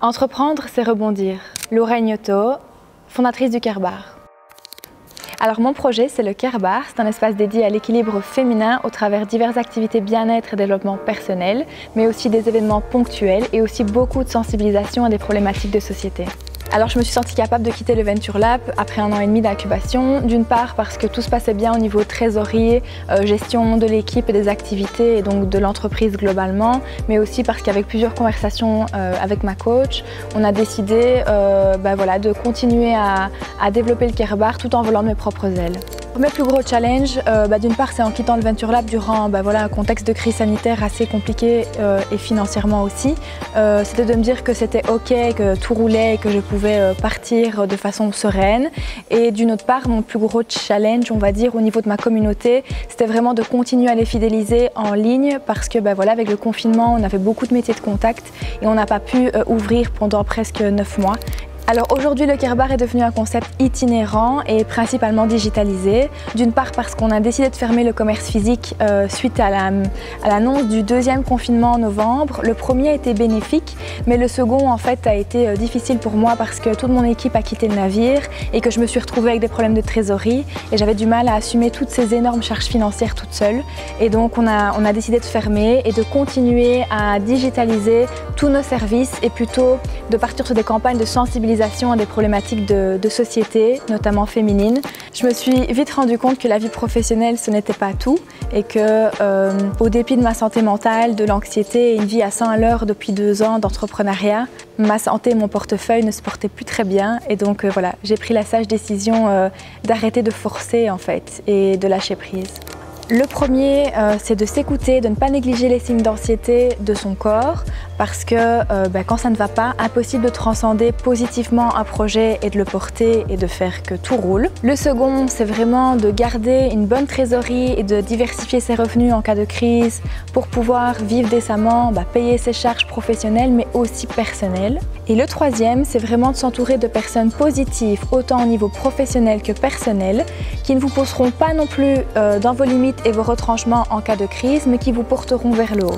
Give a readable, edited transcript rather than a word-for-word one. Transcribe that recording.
Entreprendre, c'est rebondir. Laura Ignoto, fondatrice du Care Bar. Alors mon projet, c'est le Care Bar. C'est un espace dédié à l'équilibre féminin au travers diverses activités bien-être et développement personnel, mais aussi des événements ponctuels et aussi beaucoup de sensibilisation à des problématiques de société. Alors je me suis sentie capable de quitter le Venture Lab après 1 an et demi d'incubation, d'une part parce que tout se passait bien au niveau trésorerie, gestion de l'équipe et des activités et donc de l'entreprise globalement, mais aussi parce qu'avec plusieurs conversations avec ma coach, on a décidé de continuer à développer le Care Bar tout en volant de mes propres ailes. Mes plus gros challenges, d'une part, c'est en quittant le Venture Lab durant un contexte de crise sanitaire assez compliqué et financièrement aussi. C'était de me dire que c'était OK, que tout roulait et que je pouvais partir de façon sereine. Et d'une autre part, mon plus gros challenge, on va dire, au niveau de ma communauté, c'était vraiment de continuer à les fidéliser en ligne parce que avec le confinement, on avait beaucoup de métiers de contact et on n'a pas pu ouvrir pendant presque 9 mois. Alors aujourd'hui, le Care Bar est devenu un concept itinérant et principalement digitalisé. D'une part parce qu'on a décidé de fermer le commerce physique suite à l'annonce du 2e confinement en novembre. Le premier a été bénéfique, mais le second en fait a été difficile pour moi parce que toute mon équipe a quitté le navire et que je me suis retrouvée avec des problèmes de trésorerie et j'avais du mal à assumer toutes ces énormes charges financières toute seule. Et donc on a décidé de fermer et de continuer à digitaliser tous nos services et plutôt de partir sur des campagnes de sensibilisation à des problématiques de société, notamment féminines. Je me suis vite rendu compte que la vie professionnelle, ce n'était pas tout et que, au dépit de ma santé mentale, de l'anxiété et une vie à 100 à l'heure depuis 2 ans d'entrepreneuriat, ma santé et mon portefeuille ne se portaient plus très bien et donc j'ai pris la sage décision d'arrêter de forcer en fait et de lâcher prise. Le premier, c'est de s'écouter, de ne pas négliger les signes d'anxiété de son corps parce que quand ça ne va pas, impossible de transcender positivement un projet et de le porter et de faire que tout roule. Le second, c'est vraiment de garder une bonne trésorerie et de diversifier ses revenus en cas de crise pour pouvoir vivre décemment, payer ses charges professionnelles mais aussi personnelles. Et le troisième, c'est vraiment de s'entourer de personnes positives, autant au niveau professionnel que personnel, qui ne vous pousseront pas non plus dans vos limites et vos retranchements en cas de crise, mais qui vous porteront vers le haut.